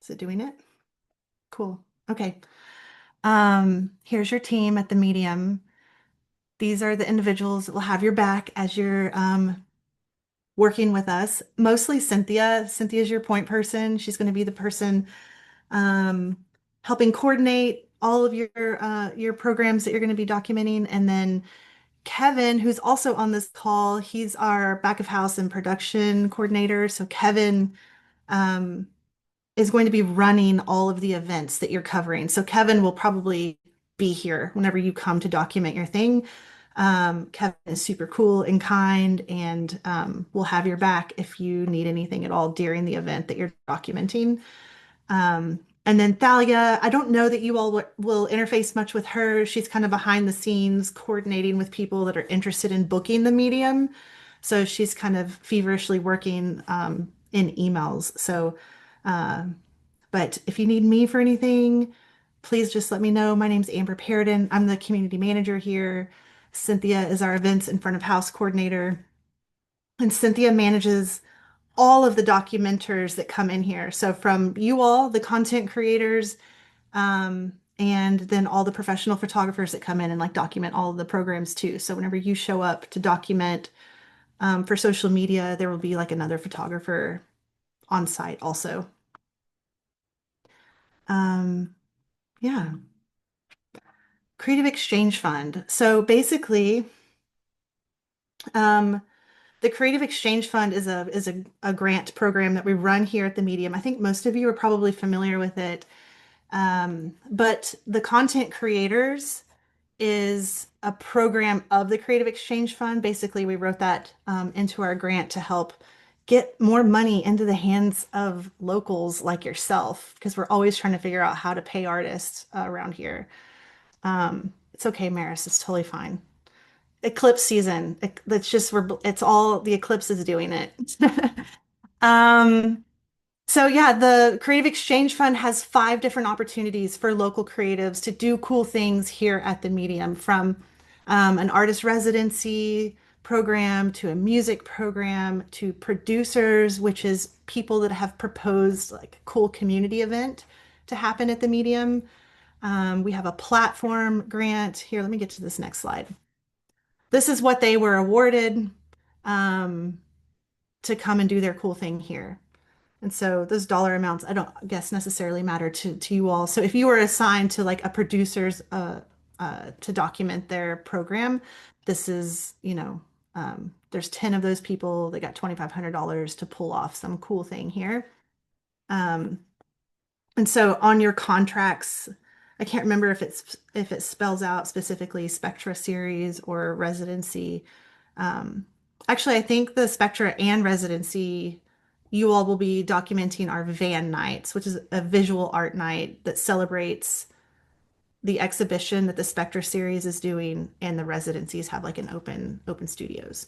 Is it doing it? Cool. Okay. Here's your team at the medium. These are the individuals that will have your back as you're working with us. Mostly Cynthia. Cynthia's your point person. She's going to be the person um, helping coordinate all of your programs that you're going to be documenting. And then Kevin, who's also on this call, he's our back of house and production coordinator. So Kevin um, is going to be running all of the events that you're covering. So Kevin will probably be here whenever you come to document your thing. Kevin is super cool and kind and will have your back if you need anything at all during the event that you're documenting. And then Thalia, I don't know that you all will interface much with her. She's kind of behind the scenes coordinating with people that are interested in booking the medium. So she's kind of feverishly working in emails. So, uh, but if you need me for anything, please just let me know. My name's Amber Paradin. I'm the community manager here. Cynthia is our events in front of house coordinator. And Cynthia manages all of the documenters that come in here. So from you all, the content creators, and then all the professional photographers that come in and like document all of the programs too. So whenever you show up to document for social media, there will be like another photographer on site also. Um, yeah, Creative Exchange Fund. So basically, um, the Creative Exchange Fund is a grant program that we run here at the Medium. I think most of you are probably familiar with it. But the content creators is a program of the Creative Exchange Fund. Basically, we wrote that into our grant to help get more money into the hands of locals like yourself, because we're always trying to figure out how to pay artists around here. It's okay, Maris, it's totally fine. Eclipse season. It's just it's all the eclipse is doing it. Um, so yeah, the Creative Exchange Fund has 5 different opportunities for local creatives to do cool things here at the Medium, from an artist residency program to a music program to producers, which is people that have proposed like a cool community event to happen at the Medium. We have a platform grant. Here, let me get to this next slide. This is what they were awarded um, to come and do their cool thing here. And so those dollar amounts, I don't guess necessarily matter to you all. So if you were assigned to like a producer's to document their program, this is, there's 10 of those people that got $2,500 to pull off some cool thing here. Um, and so on your contracts, I can't remember if it spells out specifically Spectra series or residency. Um, Actually, I think the Spectra and residency, you all will be documenting our van nights, which is a visual art night that celebrates the exhibition that the Spectra series is doing, and the residencies have like an open studios.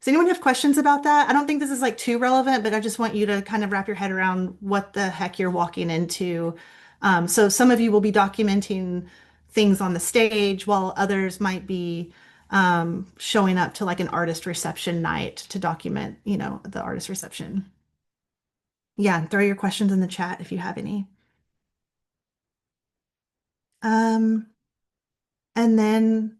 Does anyone have questions about that? I don't think this is like too relevant, but I just want you to kind of wrap your head around what the heck you're walking into. So some of you will be documenting things on the stage, while others might be showing up to like an artist reception night to document, the artist reception. Yeah, throw your questions in the chat if you have any. Um, and then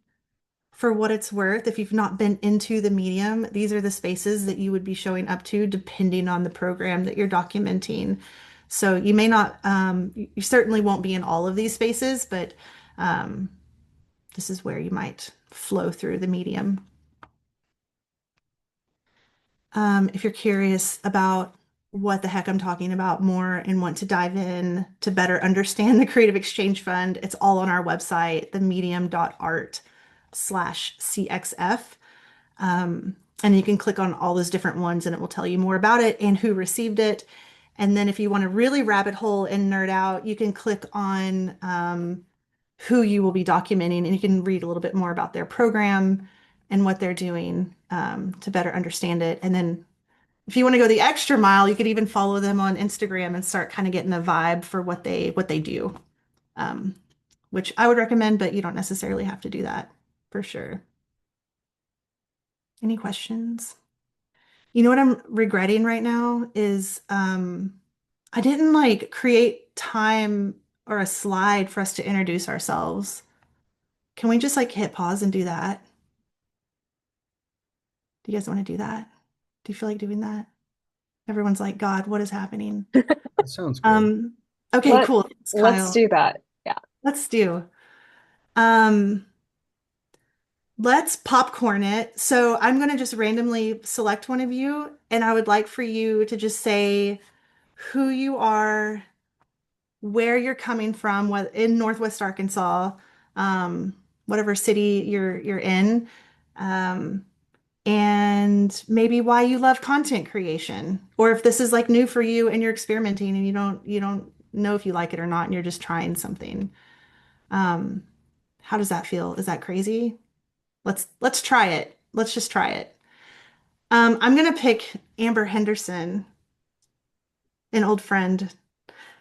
for what it's worth, if you've not been into the medium, these are the spaces that you would be showing up to depending on the program that you're documenting. So you may not, you certainly won't be in all of these spaces, but um, this is where you might flow through the medium. If you're curious about what the heck I'm talking about more and want to dive in to better understand the Creative Exchange Fund, it's all on our website, themedium.art/CXF. And you can click on all those different ones and it will tell you more about it and who received it. And then if you want to really rabbit hole and nerd out, you can click on who you will be documenting and you can read a little bit more about their program and what they're doing to better understand it. And then if you want to go the extra mile, you could even follow them on Instagram and start kind of getting a vibe for what they do, um, which I would recommend, but you don't necessarily have to do that for sure. Any questions? You know what I'm regretting right now is I didn't like create time or a slide for us to introduce ourselves. Can we just like hit pause and do that? Do you guys want to do that? Do you feel like doing that? Everyone's like, God, what is happening? That sounds good. Um, okay, Let cool. Thanks, let's Kyle. do that. Yeah. Let's do. Um, let's popcorn it. So I'm going to just randomly select one of you, and I would like for you to just say who you are, where you're coming from, what in Northwest Arkansas, um, whatever city you're in, um, and maybe why you love content creation, or if this is like new for you and you're experimenting and you don't know if you like it or not, and you're just trying something. Um, how does that feel? Is that crazy? Let's try it. Let's just try it. I'm gonna pick Amber Henderson, an old friend.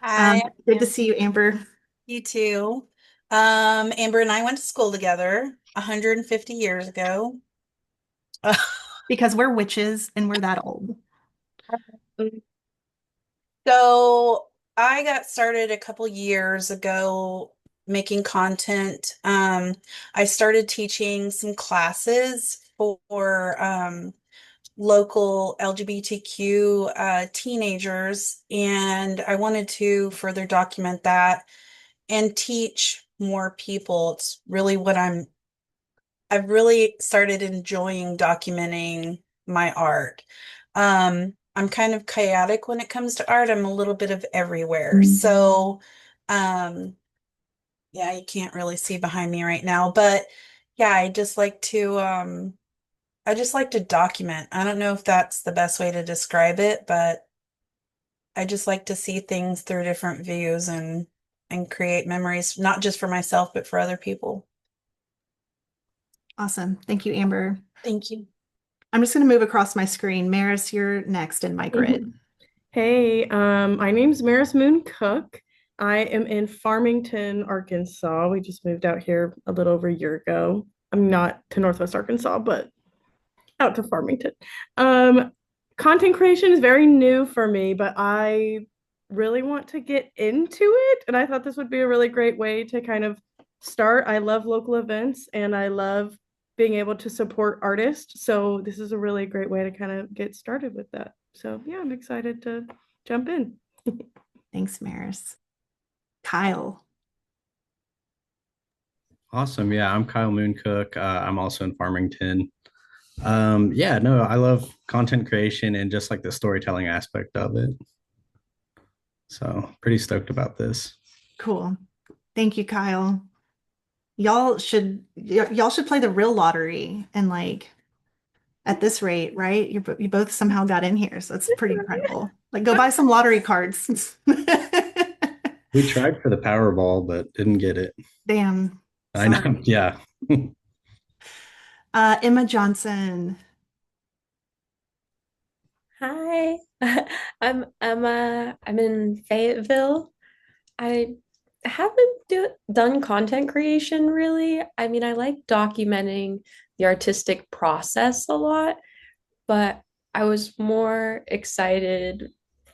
Hi, Good to Amber. see you, Amber, You too. Amber and I went to school together 150 years ago. because we're witches and we're that old. So I got started a couple years ago making content. I started teaching some classes for local LGBTQ teenagers, and I wanted to further document that and teach more people. It's really what I've really started enjoying documenting my art. I'm kind of chaotic when it comes to art. I'm a little bit of everywhere. So, um, yeah, you can't really see behind me right now, but yeah, I just like to document. I don't know if that's the best way to describe it, but I just like to see things through different views and create memories, not just for myself, but for other people. Awesome. Thank you, Amber. Thank you. I'm just going to move across my screen. Maris, you're next in my grid Hey, my name's Maris Moon Cook. I am in Farmington, Arkansas. We just moved out here a little over a year ago. I'm not to Northwest Arkansas, but out to Farmington. Um, Content creation is very new for me, but I really want to get into it. And I thought this would be a really great way to kind of start. I love local events and I love being able to support artists. So this is a really great way to kind of get started with that. So yeah, I'm excited to jump in. Thanks, Maris. Kyle. Awesome. Yeah, I'm Kyle Mooncook. I'm also in Farmington. Yeah, no, I love content creation and just like the storytelling aspect of it. So pretty stoked about this. Cool. Thank you, Kyle. Y'all should play the real lottery and like at this rate, right? You both somehow got in here, so it's pretty incredible. Like go buy some lottery cards. We tried for the Powerball, but didn't get it. Damn. I know. Sorry. Yeah. Emma Johnson. Hi, I'm Emma. I'm in Fayetteville. I haven't done content creation really. I mean, I like documenting the artistic process a lot, but I was more excited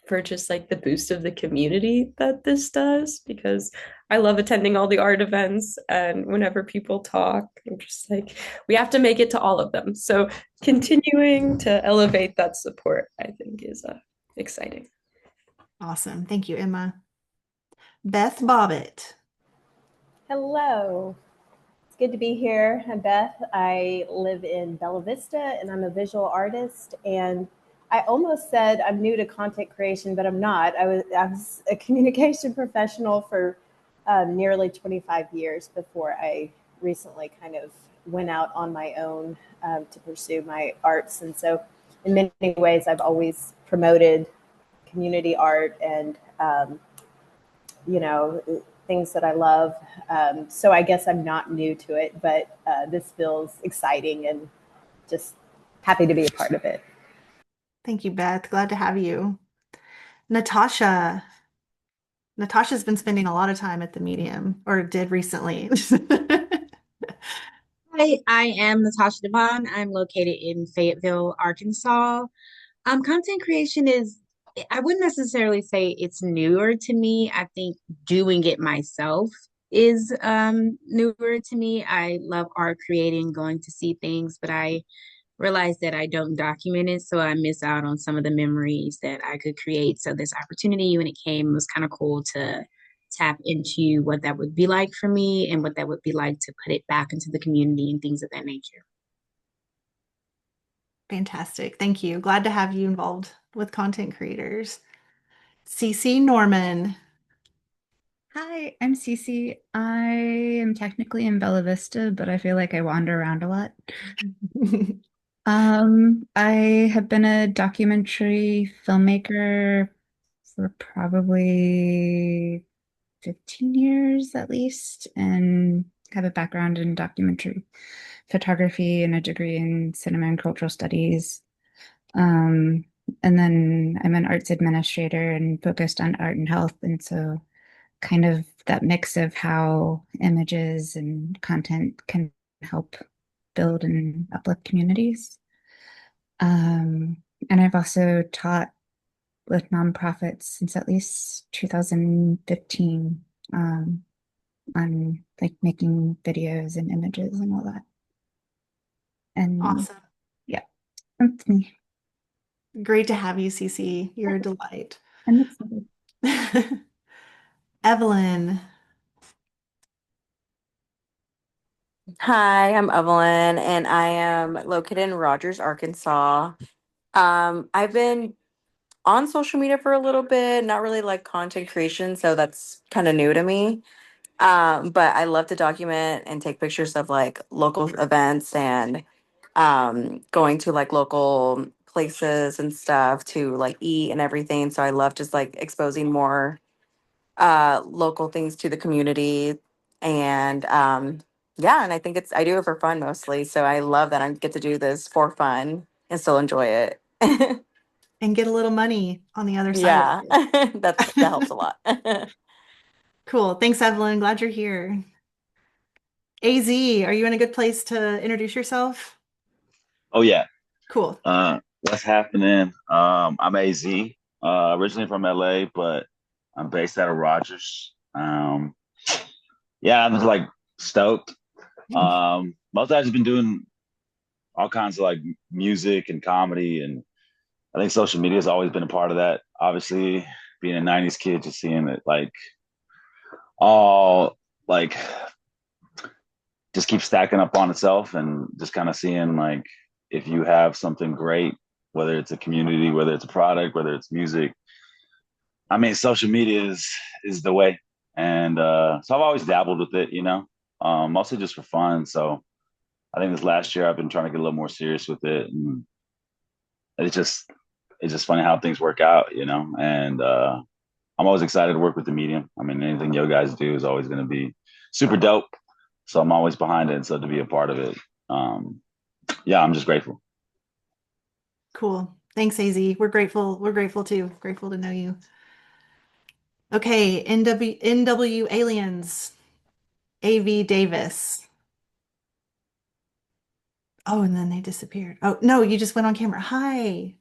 for just like the boost of the community that this does because I love attending all the art events and whenever people talk, I'm just like, we have to make it to all of them. So continuing to elevate that support, I think is exciting. Awesome. Thank you, Emma. Beth Bobbitt. Hello. It's good to be here. I'm Beth. I live in Bella Vista and I'm a visual artist. And I almost said I'm new to content creation, but I'm not. I was a communication professional for nearly 25 years before I recently kind of went out on my own to pursue my arts. And so, in many ways, I've always promoted community art and you know, things that I love. So I guess I'm not new to it, but this feels exciting and just happy to be a part of it. Thank you, Beth. Glad to have you. Natasha. Natasha's been spending a lot of time at the Medium, or did recently. Hi, I am Natasha Devon. I'm located in Fayetteville, Arkansas. Content creation is I wouldn't necessarily say it's newer to me. I think doing it myself is newer to me. I love art creating, going to see things, but I realize that I don't document it, so I miss out on some of the memories that I could create. So this opportunity, when it came, was kind of cool to tap into what that would be like for me and what that would be like to put it back into the community and things of that nature. Fantastic. Thank you. Glad to have you involved with content creators. CC Norman. Hi, I'm Cece. I am technically in Bella Vista, but I feel like I wander around a lot. I have been a documentary filmmaker for probably 15 years at least, and have a background in documentary photography and a degree in cinema and cultural studies. Um, and then I'm an arts administrator and focused on art and health, and so kind of that mix of how images and content can help build and uplift communities. Um, and I've also taught with nonprofits since at least 2015, on like making videos and images and all that. And Awesome. yeah, that's me. Great to have you, CC. You're a delight. I'm excited. Evelyn. Hi, I'm Evelyn, and I am located in Rogers, Arkansas. I've been on social media for a little bit, not really like content creation, so that's kind of new to me. But I love to document and take pictures of like local events and going to like local places and stuff to like eat and everything. So I love just like exposing more local things to the community. And yeah, and I think I do it for fun mostly. So I love that I get to do this for fun and still enjoy it. And get a little money on the other side Yeah, of it. that helps a lot. Cool. Thanks, Evelyn. Glad you're here. AZ, are you in a good place to introduce yourself? Oh yeah. Cool. What's happening? I'm AZ, originally from LA, but I'm based out of Rogers. Yeah, I'm just like stoked. Most I've just been doing all kinds of like music and comedy, and I think social media has always been a part of that. Obviously, being a '90s kid, just seeing it like all like just keep stacking up on itself, and just kind of seeing like if you have something great, whether it's a community, whether it's a product, whether it's music. I mean, social media is the way, and so I've always dabbled with it, mostly just for fun. So I think this last year I've been trying to get a little more serious with it, and it's just it's just funny how things work out, And I'm always excited to work with the medium. I mean, anything you guys do is always going to be super dope. So I'm always behind it. So to be a part of it, yeah, I'm just grateful. Cool. Thanks, AZ. We're grateful. We're grateful too. Grateful to know you. Okay, NW Aliens, AV Davis. Oh, and then they disappeared. Oh, no, you just went on camera. Hi.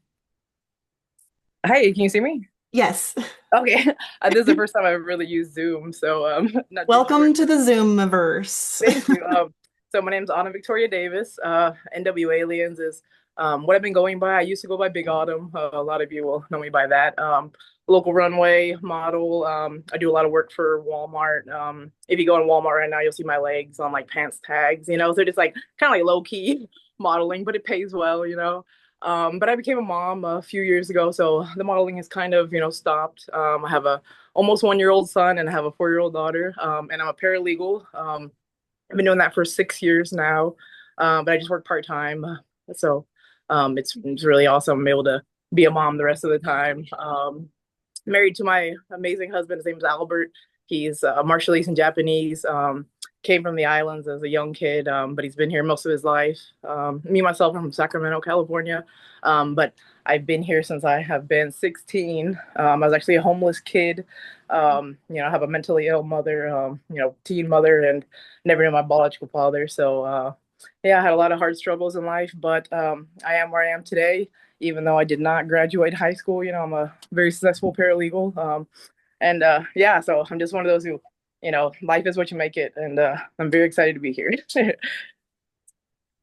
Hi, can you see me? Yes. Okay. This is the first time I've really used Zoom, so not too sure. Welcome to the Zoomiverse. Thank you. So my name's Anna Victoria Davis. NW Aliens is what I've been going by. I used to go by Big Autumn. A lot of you will know me by that. Local runway model. I do a lot of work for Walmart. If you go on Walmart right now, you'll see my legs on like pants tags, So just like kind of like low key modeling, but it pays well, But I became a mom a few years ago, so the modeling has kind of, stopped. I have a almost 1-year-old son and I have a 4-year-old daughter, and I'm a paralegal. I've been doing that for 6 years now, but I just work part-time. So it's really awesome. I'm able to be a mom the rest of the time. Married to my amazing husband. His name is Albert. He's Marshallese and Japanese. Came from the islands as a young kid, but he's been here most of his life. Me, myself, I'm from Sacramento, California, but I've been here since I have been 16. I was actually a homeless kid. I have a mentally ill mother, teen mother, and never knew my biological father. So, yeah, I had a lot of hard struggles in life, but I am where I am today. even though I did not graduate high school. I'm a very successful paralegal. And yeah, so I'm just one of those who, life is what you make it. And I'm very excited to be here.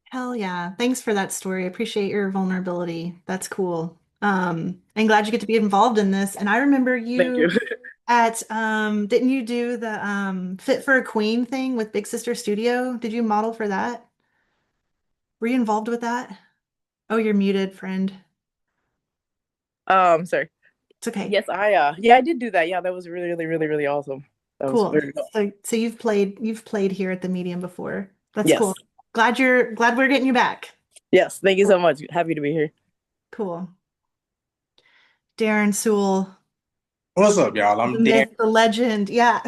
Hell yeah. Thanks for that story. I appreciate your vulnerability. That's cool. And glad you get to be involved in this. And I remember Thank you. you at didn't you do the Fit for a Queen thing with Big Sister Studio? Did you model for that? Were you involved with that? Oh, you're muted, friend. Sorry. It's okay. Yes, I did do that. Yeah, that was really, really, really, really awesome. That was Cool. very cool. So you've played here at the Medium before. That's Yes. cool. Glad we're getting you back. Yes, thank you so much. Happy to be here. Cool. Darren Sewell, What's up, y'all? I'm the Dan. myth, the legend. Yeah.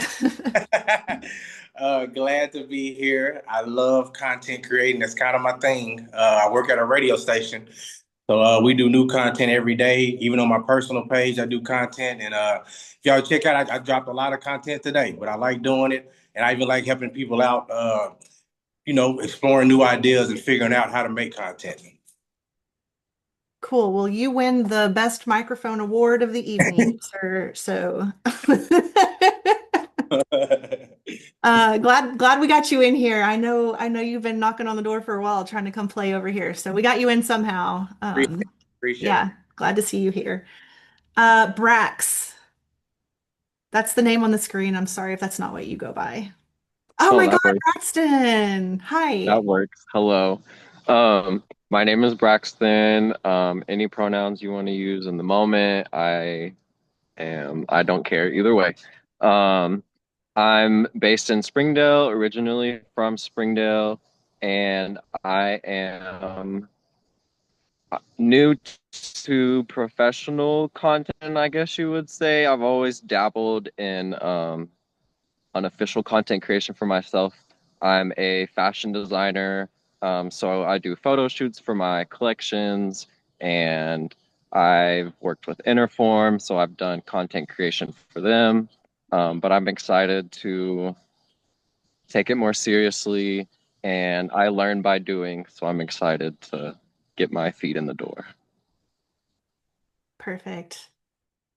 Glad to be here. I love content creating. That's kind of my thing. I work at a radio station, so we do new content every day. Even on my personal page, I do content. And if y'all check out, I dropped a lot of content today, but I like doing it, and I even like helping people out. Exploring new ideas and figuring out how to make content. Cool. Well, you win the best microphone award of the evening, sir. So glad we got you in here. I know you've been knocking on the door for a while trying to come play over here. So we got you in somehow. Appreciate Yeah, it. glad to see you here. Brax. That's the name on the screen. I'm sorry if that's not what you go by. Oh my God, works. Braxton. Hi. That works. Hello. My name is Braxton. Any pronouns you want to use in the moment, I don't care either way. I'm based in Springdale, originally from Springdale, and I am new to professional content, I guess you would say. I've always dabbled in unofficial content creation for myself. I'm a fashion designer, so I do photo shoots for my collections, and I've worked with Interform, so I've done content creation for them. But I'm excited to take it more seriously, and I learn by doing, so I'm excited to get my feet in the door. Perfect.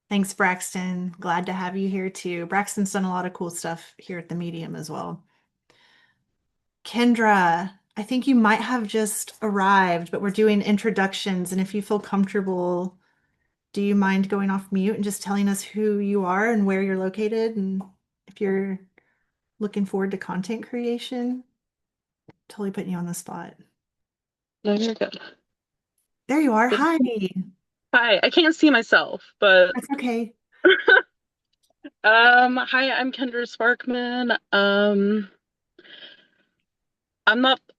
Thanks, Braxton. Glad to have you here too. Braxton's done a lot of cool stuff here at the Medium as well. Kendra, I think you might have just arrived, but we're doing introductions. And if you feel comfortable, do you mind going off mute and just telling us who you are and where you're located? And if you're looking forward to content creation? Totally putting you on the spot. No, you're good. There you are. Hi. Hi, I can't see myself, but That's okay. hi, I'm Kendra Sparkman.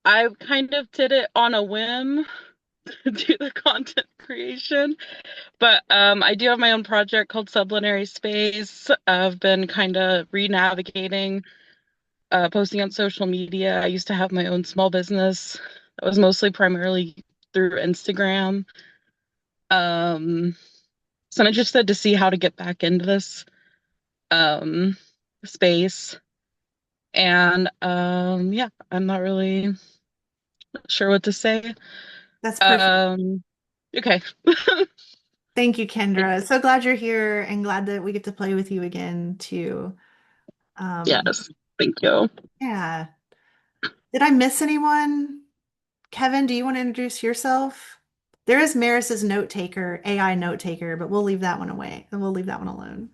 I kind of did it on a whim to do the content creation, but I do have my own project called Sublunary Space. I've been kind of re-navigating posting on social media. I used to have my own small business that was mostly primarily through Instagram. So I'm interested to see how to get back into this space. And yeah, I'm not really sure what to say. That's perfect. Okay. Thank you, Kendra. So glad you're here and glad that we get to play with you again too. Yes, thank you. Yeah. Did I miss anyone? Kevin, do you want to introduce yourself? There is Maris's note taker, AI note taker, but we'll leave that one away. We'll leave that one alone.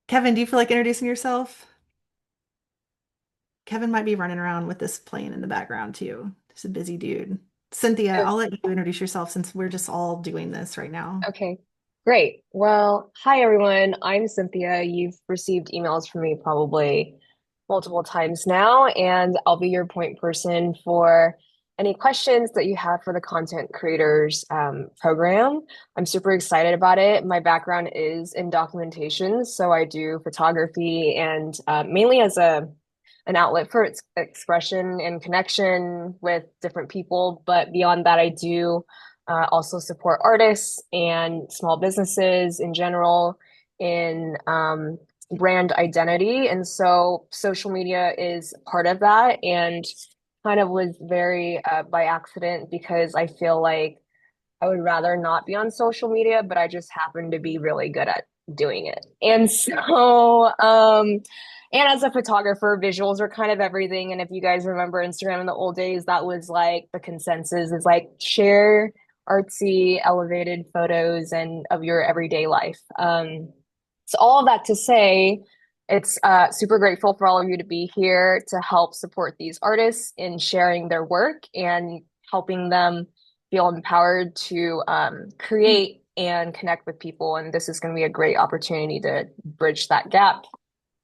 Kevin, do you feel like introducing yourself? Kevin might be running around with this playing in the background too. He's a busy dude. Cynthia, I'll let you introduce yourself since we're just all doing this right now. Okay, great. Well, hi everyone. I'm Cynthia. You've received emails from me probably multiple times now, and I'll be your point person for any questions that you have for the Content Creators program. I'm super excited about it. My background is in documentation, so I do photography and mainly as an outlet for its expression and connection with different people. But beyond that, I do also support artists and small businesses in general in brand identity. And so social media is part of that. And kind of was very by accident because I feel like I would rather not be on social media, but I just happen to be really good at doing it. And so, and as a photographer, visuals are kind of everything. And if you guys remember Instagram in the old days, that was like the consensus is like share artsy, elevated photos and of your everyday life. So all of that to say, it's super grateful for all of you to be here to help support these artists in sharing their work and helping them feel empowered to create and connect with people. And this is going to be a great opportunity to bridge that gap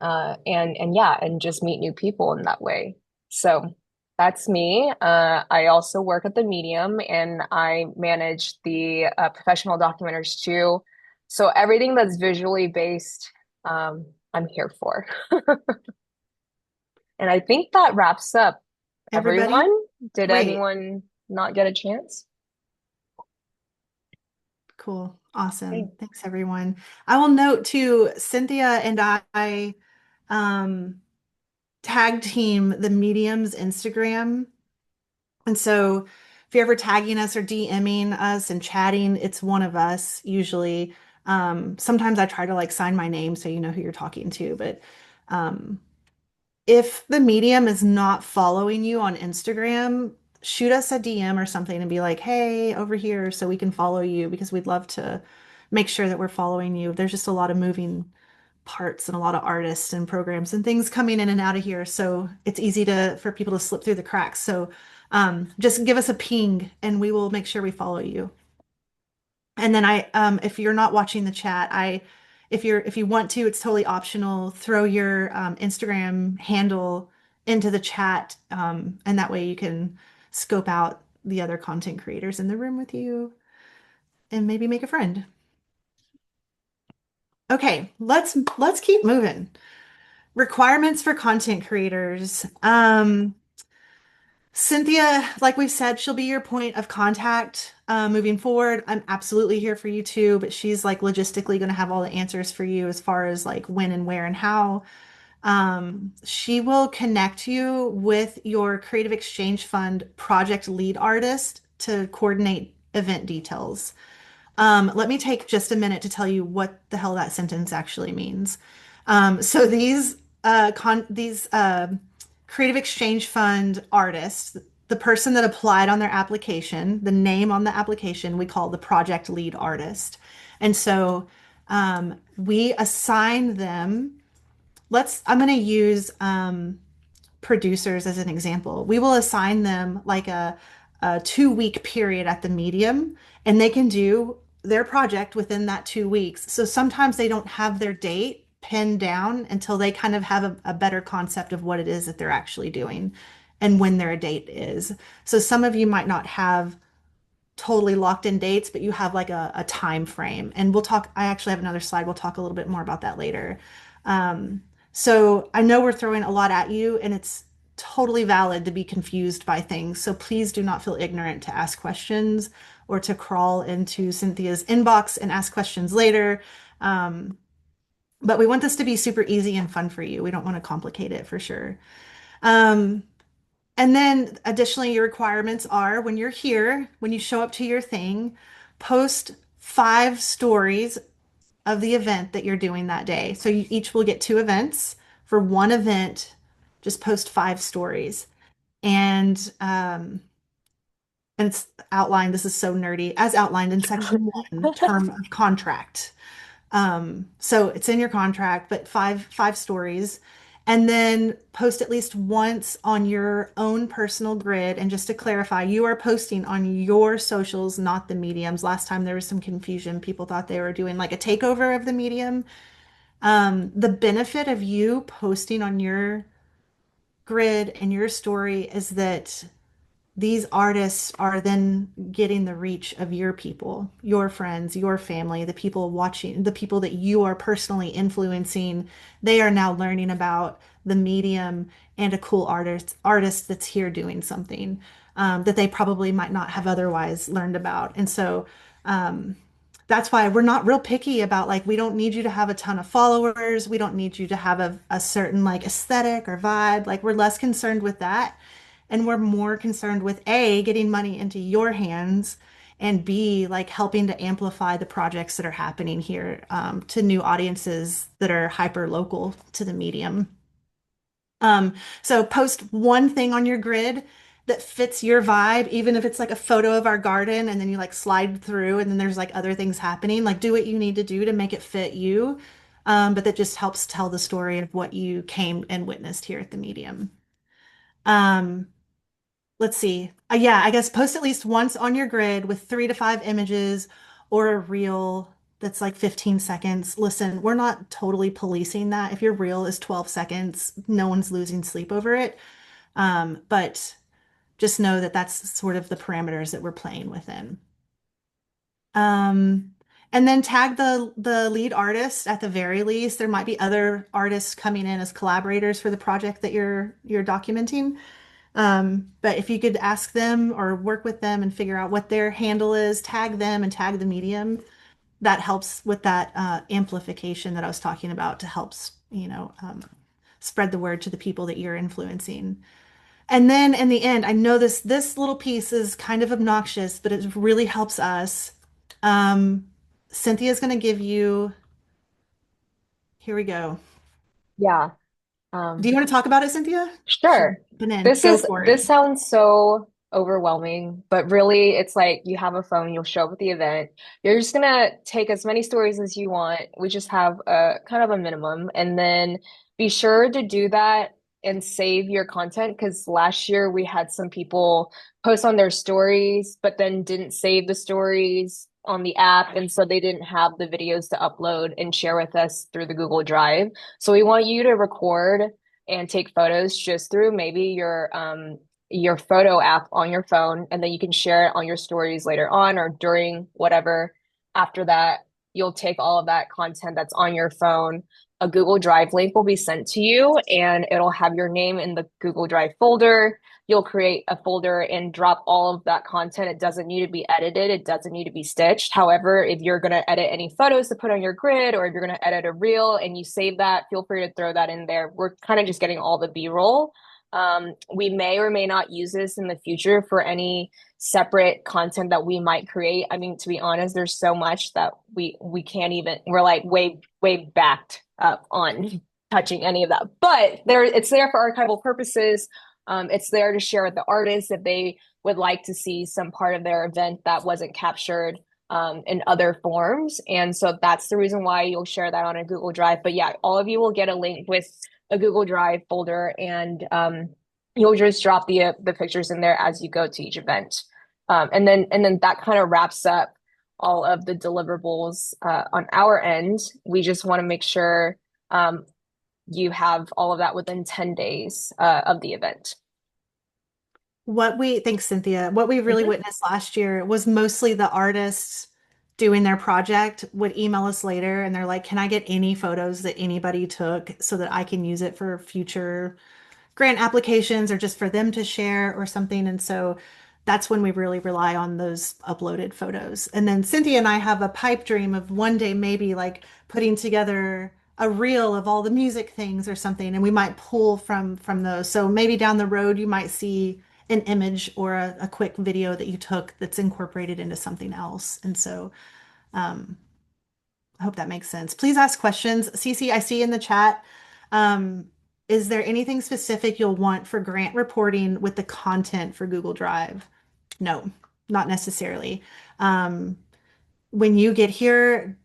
and just meet new people in that way. So that's me. I also work at the Medium and I manage the professional documentaries too. So everything that's visually based, I'm here for. And I think that wraps up Everybody, everyone. Did wait. anyone not get a chance? Cool. Awesome. Thanks, everyone. I will note too, Cynthia and I tag team the Medium's Instagram. And so if you're ever tagging us or DMing us and chatting, it's one of us usually. Sometimes I try to like sign my name so you know who you're talking to, but if the Medium is not following you on Instagram, shoot us a DM or something and be like, hey, over here, so we can follow you because we'd love to make sure that we're following you. There's just a lot of moving parts and a lot of artists and programs and things coming in and out of here. So it's easy for people to slip through the cracks. So just give us a ping and we will make sure we follow you. And then if you're not watching the chat, if you want to, it's totally optional. Throw your Instagram handle into the chat, and that way you can scope out the other content creators in the room with you and maybe make a friend. Okay, let's keep moving. Requirements for content creators. Cynthia, like we've said, she'll be your point of contact moving forward. I'm absolutely here for you too, but she's like logistically going to have all the answers for you as far as like when and where and how. She will connect you with your Creative Exchange Fund project lead artist to coordinate event details. Let me take just a minute to tell you what the hell that sentence actually means. So these Creative Exchange Fund artists, the person that applied on their application, the name on the application, we call the project lead artist. And so we assign them, I'm going to use producers as an example. We will assign them like a 2-week period at the Medium, and they can do their project within that 2 weeks. So sometimes they don't have their date pinned down until they kind of have a better concept of what it is that they're actually doing and when their date is. So some of you might not have totally locked in dates, but you have like a time frame. And I actually have another slide. We'll talk a little bit more about that later. So I know we're throwing a lot at you, and it's totally valid to be confused by things. So please do not feel ignorant to ask questions or to crawl into Cynthia's inbox and ask questions later. But we want this to be super easy and fun for you. We don't want to complicate it for sure. And then additionally, your requirements are when you're here, when you show up to your thing, post 5 stories of the event that you're doing that day. So you each will get 2 events. For one event, just post 5 stories. And it's outlined, this is so nerdy, as outlined in section 1, term of contract. So it's in your contract, but 5 stories. And then post at least once on your own personal grid. And just to clarify, you are posting on your socials, not the Medium's. Last time there was some confusion. People thought they were doing like a takeover of the Medium. The benefit of you posting on your grid and your story is that these artists are then getting the reach of your people, your friends, your family, the people watching, the people that you are personally influencing. They are now learning about the Medium and a cool artist that's here doing something that they probably might not have otherwise learned about. And so that's why we're not real picky about like, we don't need you to have a ton of followers. We don't need you to have a certain like aesthetic or vibe. Like we're less concerned with that And we're more concerned with A, getting money into your hands, and B, like helping to amplify the projects that are happening here to new audiences that are hyper local to the medium. So post one thing on your grid that fits your vibe, even if it's like a photo of our garden and then you like slide through and then there's like other things happening. Like do what you need to do to make it fit you. But that just helps tell the story of what you came and witnessed here at the medium. Um, let's see. Yeah, I guess post at least once on your grid with 3 to 5 images or a reel that's like 15 seconds. Listen, we're not totally policing that. If your reel is 12 seconds, no one's losing sleep over it. But just know that that's sort of the parameters that we're playing within. Um, and then tag the lead artist at the very least. There might be other artists coming in as collaborators for the project that you're documenting. But if you could ask them or work with them and figure out what their handle is, tag them and tag the medium, that helps with that amplification that I was talking about to help, spread the word to the people that you're influencing. And then in the end, I know this little piece is kind of obnoxious, but it really helps us. Um, Cynthia's going to give you, here we go. Yeah. Do you want to talk about it, Cynthia? Sure. Go for This it. sounds so overwhelming, but really it's like you have a phone, you'll show up at the event. You're just gonna take as many stories as you want. We just have a kind of a minimum, and then be sure to do that and save your content because last year we had some people post on their stories, but then didn't save the stories on the app, and so they didn't have the videos to upload and share with us through the Google Drive. So we want you to record and take photos just through maybe your photo app on your phone, and then you can share it on your stories later on or during whatever. After that, you'll take all of that content that's on your phone. A Google Drive link will be sent to you, and it'll have your name in the Google Drive folder. You'll create a folder and drop all of that content. It doesn't need to be edited. It doesn't need to be stitched. However, if you're going to edit any photos to put on your grid, or if you're going to edit a reel and you save that, feel free to throw that in there. We're kind of just getting all the B-roll. We may or may not use this in the future for any separate content that we might create. I mean, to be honest, there's so much that we can't even, we're like way backed up on touching any of that. But it's there for archival purposes. It's there to share with the artists if they would like to see some part of their event that wasn't captured in other forms. And so that's the reason why you'll share that on a Google Drive. But yeah, all of you will get a link with a Google Drive folder, and you'll just drop the pictures in there as you go to each event. And then that kind of wraps up all of the deliverables on our end. We just want to make sure you have all of that within 10 days of the event. Thanks, Cynthia. What we really witnessed last year was mostly the artists doing their project would email us later and they're like, can I get any photos that anybody took so that I can use it for future grant applications or just for them to share or something? And so that's when we really rely on those uploaded photos. And then Cynthia and I have a pipe dream of one day maybe like putting together a reel of all the music things or something, and we might pull from those. So maybe down the road you might see an image or a quick video that you took that's incorporated into something else. And so I hope that makes sense. Please ask questions. Cece, I see in the chat, is there anything specific you'll want for grant reporting with the content for Google Drive? No, not necessarily. When you get here,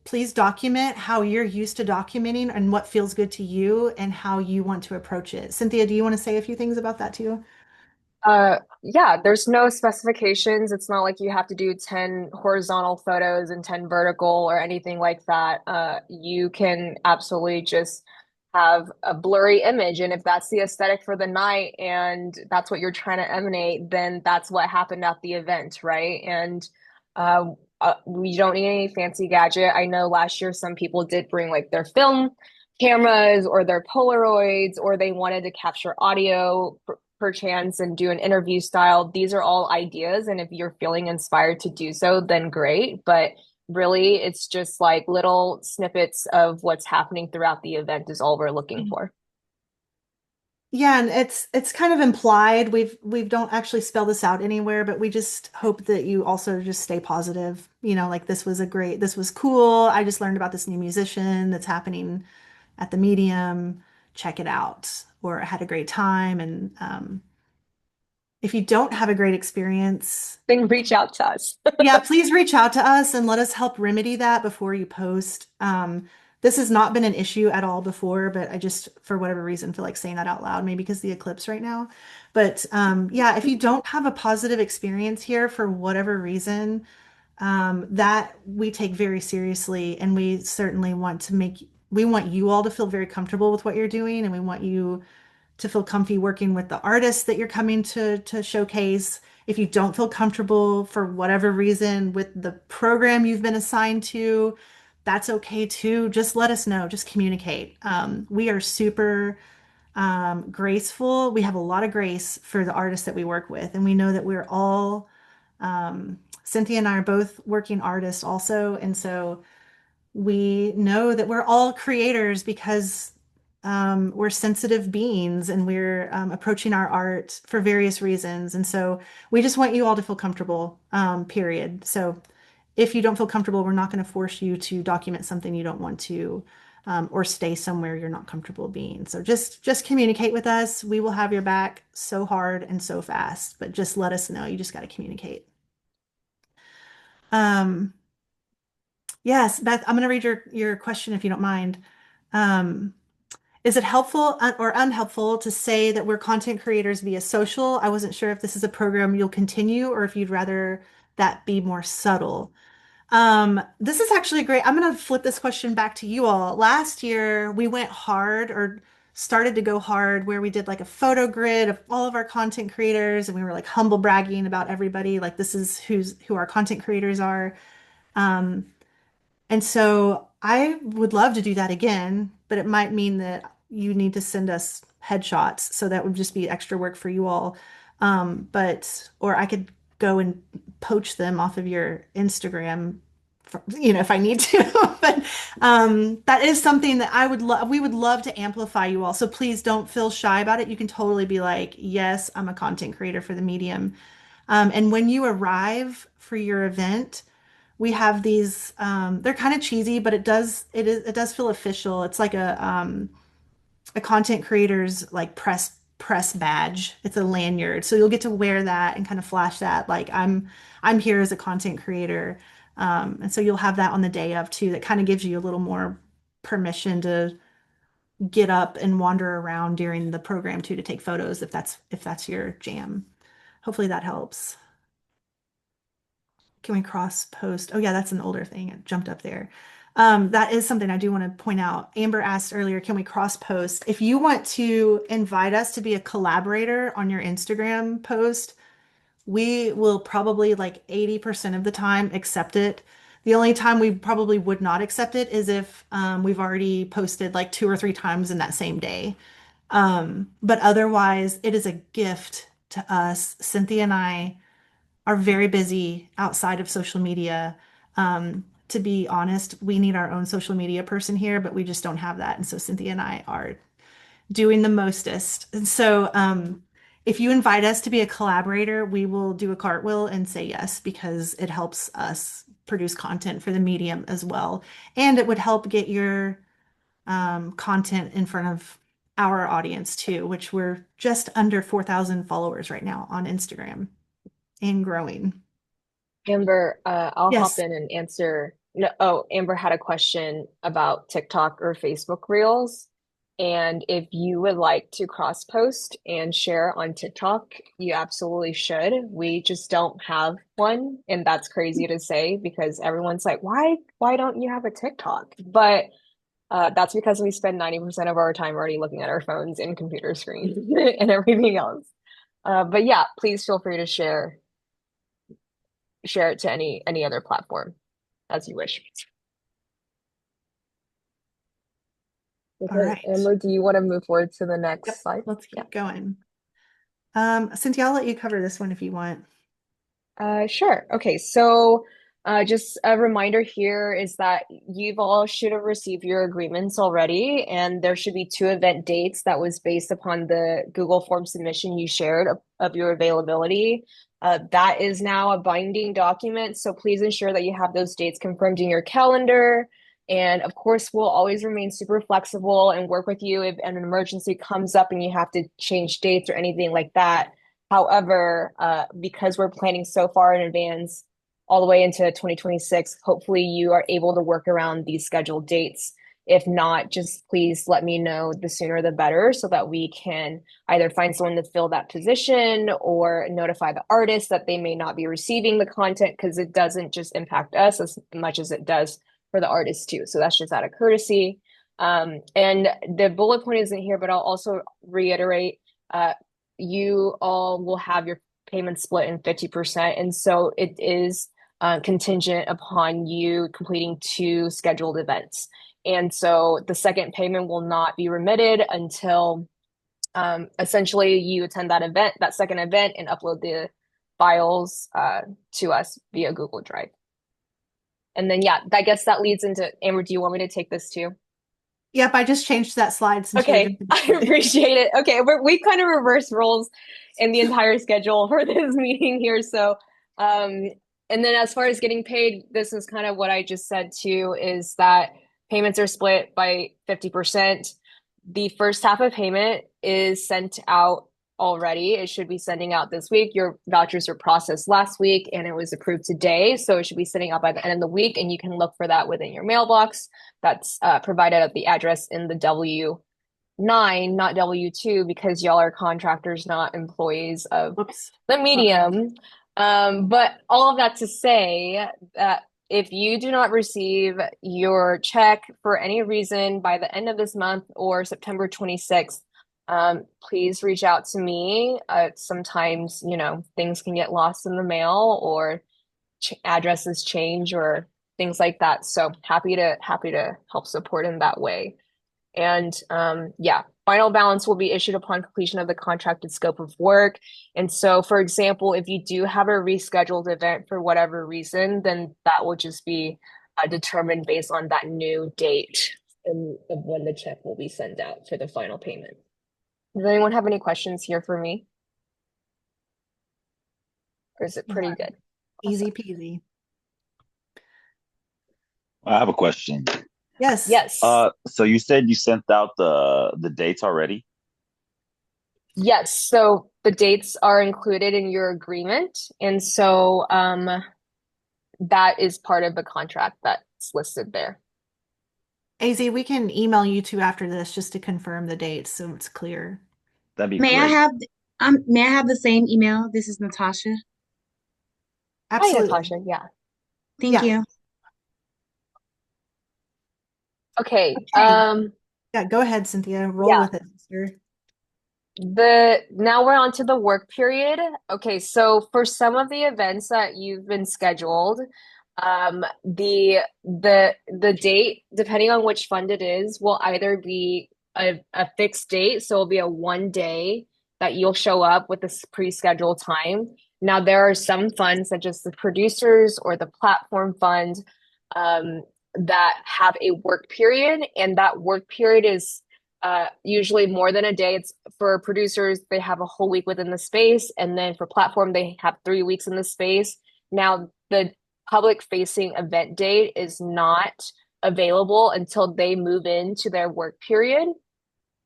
please document how you're used to documenting and what feels good to you and how you want to approach it. Cynthia, do you want to say a few things about that too? Yeah, there's no specifications. It's not like you have to do 10 horizontal photos and 10 vertical or anything like that. You can absolutely just have a blurry image. And if that's the aesthetic for the night and that's what you're trying to emanate, then that's what happened at the event, right? And we don't need any fancy gadget. I know last year some people did bring like their film cameras or their Polaroids, or they wanted to capture audio perchance and do an interview style. These are all ideas, and if you're feeling inspired to do so, then great. But really, it's just like little snippets of what's happening throughout the event is all we're looking for. Yeah, and it's kind of implied. We don't actually spell this out anywhere, but we just hope that you also just stay positive. Like this was cool. I just learned about this new musician that's happening at the Medium. Check it out. Or I had a great time. And if you don't have a great experience, Then reach out to us. yeah, please reach out to us and let us help remedy that before you post. This has not been an issue at all before, but I just, for whatever reason, feel like saying that out loud, maybe because the eclipse right now. But yeah, if you don't have a positive experience here for whatever reason, that we take very seriously, and we certainly we want you all to feel very comfortable with what you're doing, and we want you to feel comfy working with the artists that you're coming to showcase. If you don't feel comfortable for whatever reason with the program you've been assigned to, that's okay too. Just let us know. Just communicate. We are super graceful. We have a lot of grace for the artists that we work with, and we know that we're all Cynthia and I are both working artists also, and so we know that we're all creators because we're sensitive beings, and we're approaching our art for various reasons. And so we just want you all to feel comfortable, period. So if you don't feel comfortable, we're not going to force you to document something you don't want to, or stay somewhere you're not comfortable being. So just communicate with us. We will have your back so hard and so fast, but just let us know. You just got to communicate. Um, yes, Beth, I'm going to read your question if you don't mind. Is it helpful or unhelpful to say that we're content creators via social? I wasn't sure if this is a program you'll continue or if you'd rather that be more subtle. This is actually great. I'm going to flip this question back to you all. Last year, we went hard, or started to go hard, where we did like a photo grid of all of our content creators, and we were like humble bragging about everybody. Like, this is who our content creators are. Um, and so I would love to do that again, but it might mean that you need to send us headshots. So that would just be extra work for you all. Or I could go and poach them off of your Instagram, if I need to. But that is something that we would love to amplify you all. So please don't feel shy about it. You can totally be like, yes, I'm a content creator for the Medium. And when you arrive for your event, we have these they're kind of cheesy, but it does feel official. It's like a content creator's like press badge. It's a lanyard, so you'll get to wear that and kind of flash that, like I'm here as a content creator. And so you'll have that on the day of too. That kind of gives you a little more permission to get up and wander around during the program too, to take photos if that's your jam. Hopefully that helps. Can we cross post? Oh yeah, that's an older thing. It jumped up there. That is something I do want to point out. Amber asked earlier, can we cross post? If you want to invite us to be a collaborator on your Instagram post, we will probably like 80% of the time accept it. The only time we probably would not accept it is if we've already posted like 2 or 3 times in that same day. But otherwise, it is a gift to us. Cynthia and I are very busy outside of social media. To be honest, we need our own social media person here, but we just don't have that. And so Cynthia and I are doing the mostest. And so if you invite us to be a collaborator, we will do a cartwheel and say yes, because it helps us produce content for the Medium as well. And it would help get your content in front of our audience too, which we're just under 4,000 followers right now on Instagram and growing. Amber, I'll hop Yes. in and answer. No, oh, Amber had a question about TikTok or Facebook Reels. And if you would like to cross post and share on TikTok, you absolutely should. We just don't have one. And that's crazy to say, because everyone's like, why don't you have a TikTok? But that's because we spend 90% of our time already looking at our phones and computer screens and everything else. But yeah, please feel free to share it to any other platform as you wish. All Okay, right. Amber, do you want to move forward to the next Yep. slide? Let's keep going. Cynthia, I'll let you cover this one if you want. Sure. Okay, so Just a reminder here is that you've all should have received your agreements already, and there should be 2 event dates that was based upon the Google form submission you shared of your availability. That is now a binding document, so please ensure that you have those dates confirmed in your calendar. And of course, we'll always remain super flexible and work with you if an emergency comes up and you have to change dates or anything like that. However, because we're planning so far in advance, all the way into 2026, hopefully you are able to work around these scheduled dates. If not, just please let me know, the sooner the better, so that we can either find someone to fill that position or notify the artist that they may not be receiving the content, because it doesn't just impact us as much as it does for the artists too. So that's just out of courtesy. And the bullet point isn't here, but I'll also reiterate, you all will have your payment split in 50%. And so it is contingent upon you completing 2 scheduled events. And so the second payment will not be remitted until essentially you attend that event, that second event, and upload the files to us via Google Drive. And then, yeah, I guess that leads into, Amber, do you want me to take this too? Yep, I just changed that slide. Okay, I appreciate it. Okay, we kind of reversed roles in the entire schedule for this meeting here. So, and then as far as getting paid, this is kind of what I just said too, is that payments are split by 50%. The first half of payment is sent out already. It should be sending out this week. Your vouchers were processed last week and it was approved today. So it should be sending out by the end of the week, and you can look for that within your mailbox. That's provided at the address in the W9, not W2, because y'all are contractors, not employees of the medium. But all of that to say that if you do not receive your check for any reason by the end of this month or September 26th, please reach out to me. Sometimes, things can get lost in the mail, or addresses change, or things like that. So happy to help support in that way. And yeah, final balance will be issued upon completion of the contracted scope of work. And so, for example, if you do have a rescheduled event for whatever reason, then that will just be determined based on that new date of when the check will be sent out for the final payment. Does anyone have any questions here for me? Or is it pretty good? Easy peasy. I have a question. Yes. Yes. So you said you sent out the dates already? Yes. So the dates are included in your agreement. And so that is part of the contract that's listed there. AZ, we can email you two after this just to confirm the dates so it's clear. That'd be May I great. have the same email? This is Natasha. Absolutely. Hi, Natasha. Yeah. Thank you. Okay. Yeah, go ahead, Cynthia. Roll with it, sister. Now we're on to the work period. Okay, so for some of the events that you've been scheduled, the date, depending on which fund it is, will either be a fixed date, so it'll be a 1 day that you'll show up with this pre-scheduled time. Now there are some funds, such as the producers or the platform fund, that have a work period, and that work period is usually more than a day. It's for producers, they have a whole week within the space, and then for platform, they have 3 weeks in the space. Now, the public facing event date is not available until they move into their work period.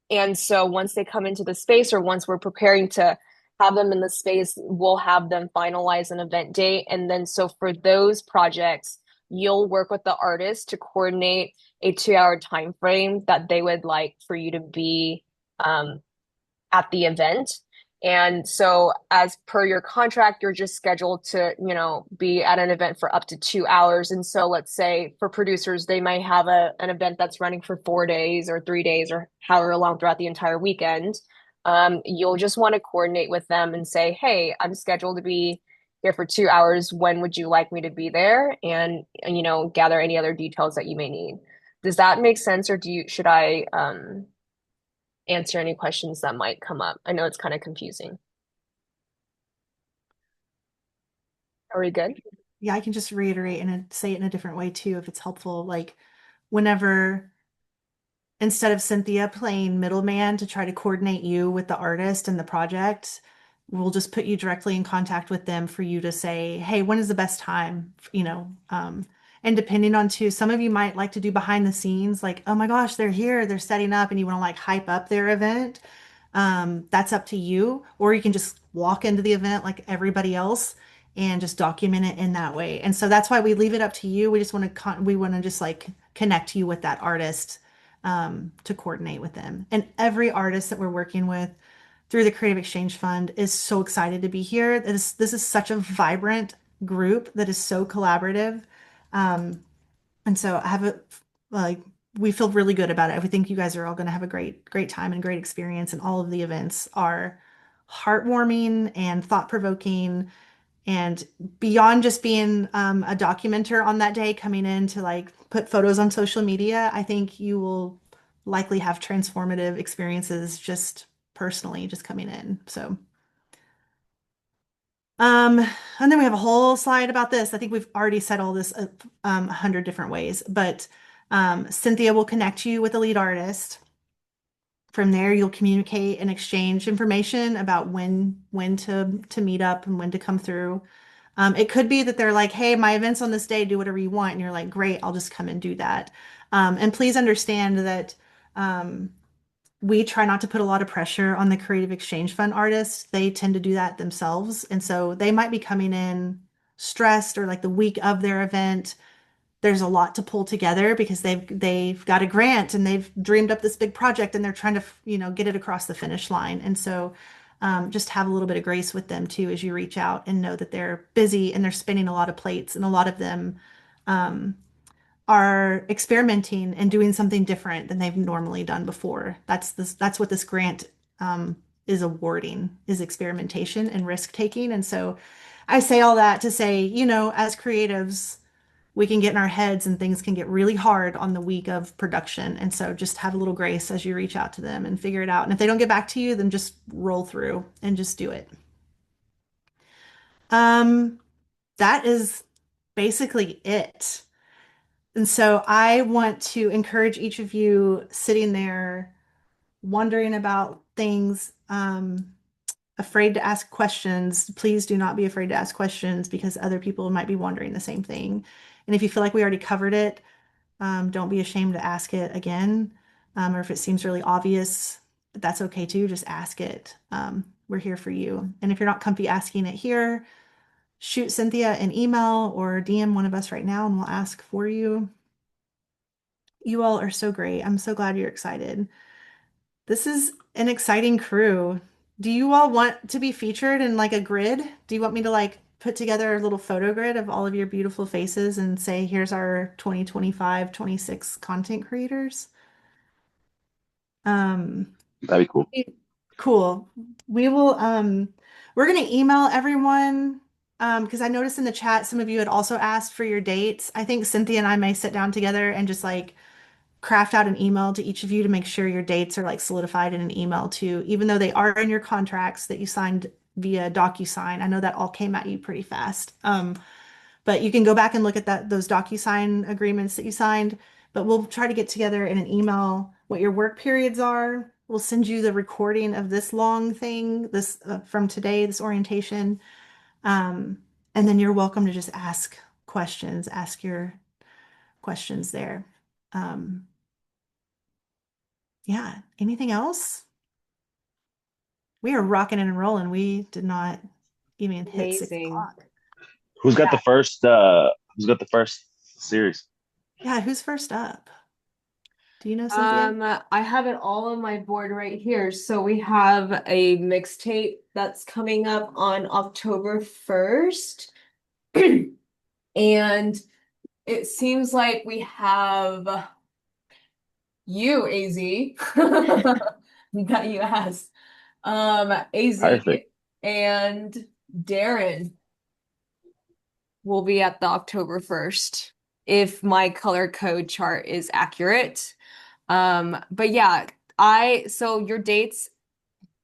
And so once they come into the space, or once we're preparing to have them in the space, we'll have them finalize an event date. And then so for those projects, you'll work with the artist to coordinate a 2-hour time frame that they would like for you to be at the event. And so as per your contract, you're just scheduled to, be at an event for up to 2 hours. And so let's say for producers, they might have an event that's running for 4 days or 3 days or however long throughout the entire weekend. You'll just want to coordinate with them and say, hey, I'm scheduled to be here for 2 hours. When would you like me to be there? And gather any other details that you may need. Does that make sense, or should I answer any questions that might come up? I know it's kind of confusing. Are we good? yeah, I can just reiterate and say it in a different way too, if it's helpful. Like whenever, instead of Cynthia playing middleman to try to coordinate you with the artist and the project, we'll just put you directly in contact with them for you to say, hey, when is the best time? And depending on too, some of you might like to do behind the scenes, like, oh my gosh, they're here, they're setting up, and you want to like hype up their event. That's up to you. Or you can just walk into the event like everybody else and just document it in that way. And so that's why we leave it up to you. We just want to we want to just like connect you with that artist, to coordinate with them. And every artist that we're working with through the Creative Exchange Fund is so excited to be here. This is such a vibrant group that is so collaborative. And so I have like, we feel really good about it. We think you guys are all going to have a great time and great experience. And all of the events are heartwarming and thought-provoking, and beyond just being a documenter on that day, coming in to like put photos on social media, I think you will likely have transformative experiences just personally, just coming in. So, and then we have a whole slide about this. I think we've already said all this 100 different ways, but Cynthia will connect you with a lead artist. From there, you'll communicate and exchange information about when to meet up and when to come through. It could be that they're like, hey, my event's on this day, do whatever you want. And you're like, great, I'll just come and do that. And please understand that we try not to put a lot of pressure on the Creative Exchange Fund artists. They tend to do that themselves. And so they might be coming in stressed, or like the week of their event, there's a lot to pull together because they've got a grant and they've dreamed up this big project and they're trying to, get it across the finish line. And so just have a little bit of grace with them too as you reach out, and know that they're busy and they're spinning a lot of plates, and a lot of them are experimenting and doing something different than they've normally done before. That's what this grant is awarding, is experimentation and risk taking. And so I say all that to say, as creatives, we can get in our heads and things can get really hard on the week of production. And so just have a little grace as you reach out to them and figure it out. And if they don't get back to you, then just roll through and just do it. That is basically it. And so I want to encourage each of you sitting there wondering about things, afraid to ask questions. Please do not be afraid to ask questions, because other people might be wondering the same thing. And if you feel like we already covered it, don't be ashamed to ask it again. Or if it seems really obvious, that's okay too. Just ask it. We're here for you. And if you're not comfy asking it here, shoot Cynthia an email or DM one of us right now and we'll ask for you. You all are so great. I'm so glad you're excited. This is an exciting crew. Do you all want to be featured in like a grid? Do you want me to like put together a little photo grid of all of your beautiful faces and say, here's our 2025, 26 content creators? That'd be cool. Cool. We will, we're going to email everyone, because I noticed in the chat, some of you had also asked for your dates. I think Cynthia and I may sit down together and just like craft out an email to each of you to make sure your dates are like solidified in an email too, even though they are in your contracts that you signed via DocuSign. I know that all came at you pretty fast. But you can go back and look at those DocuSign agreements that you signed, but we'll try to get together in an email what your work periods are. We'll send you the recording of this long thing, this from today, this orientation. And then you're welcome to just ask questions, ask your questions there. Yeah, anything else? We are rocking and rolling. We did not even hit 6 Amazing. o'clock. Who's got the first series? Yeah, who's first up? Do you know, Cynthia? I have it all on my board right here. So we have a mixtape that's coming up on October 1st. And it seems like we have you, AZ. We got you asked. AZ Perfect. and Darren will be at the October 1st, if my color code chart is accurate. But yeah, so your dates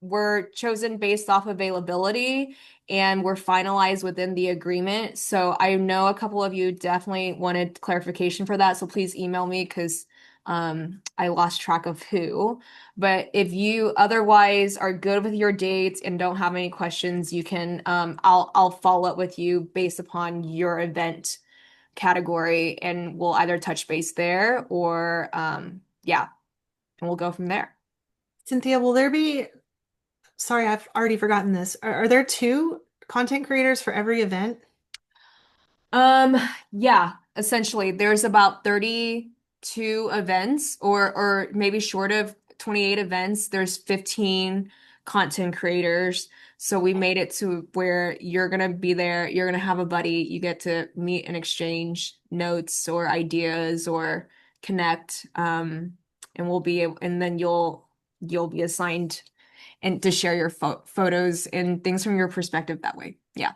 were chosen based off availability and were finalized within the agreement. So I know a couple of you definitely wanted clarification for that. So please email me because I lost track of who. But if you otherwise are good with your dates and don't have any questions, you can I'll follow up with you based upon your event category, and we'll either touch base there or yeah, and we'll go from there. Cynthia, will there be, sorry, I've already forgotten this. Are there 2 content creators for every event? Yeah, essentially there's about 32 events or maybe short of 28 events. There's 15 content creators. So we made it to where you're gonna be there, you're gonna have a buddy, you get to meet and exchange notes or ideas or connect. And we'll be and then you'll be assigned and to share your photos and things from your perspective that way. Yeah.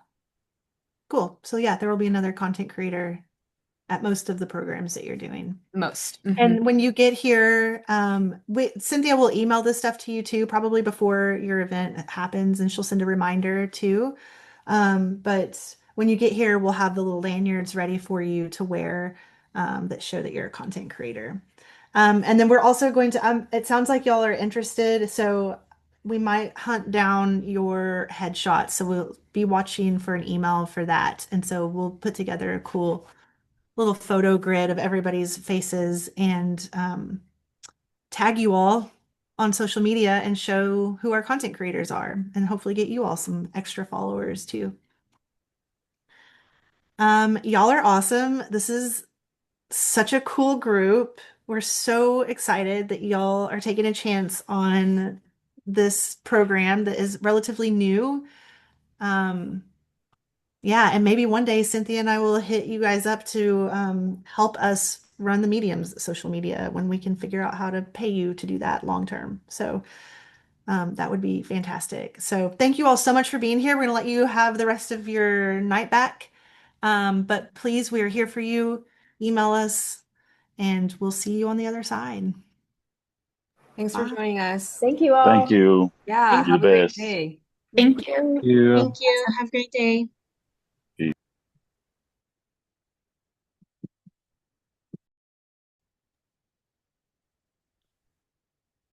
Cool. So yeah, there will be another content creator at most of the programs that you're doing. Most. And when you get here, Cynthia will email this stuff to you too, probably before your event happens, and she'll send a reminder too. But when you get here, we'll have the little lanyards ready for you to wear that show that you're a content creator. And then we're also going to, it sounds like y'all are interested, so we might hunt down your headshot. So we'll be watching for an email for that. And so we'll put together a cool little photo grid of everybody's faces and tag you all on social media and show who our content creators are, and hopefully get you all some extra followers too. Y'all are awesome. This is such a cool group. We're so excited that y'all are taking a chance on this program that is relatively new. Yeah, and maybe one day Cynthia and I will hit you guys up to help us run the medium's social media when we can figure out how to pay you to do that long term. So that would be fantastic. So thank you all so much for being here. We're going to let you have the rest of your night back. But please, we are here for you. Email us, and we'll see you on the other side. Thanks for joining us. Thank you all. Thank you. Yeah, You're have the a great best. day. Thank you. Thank you. Have a great day.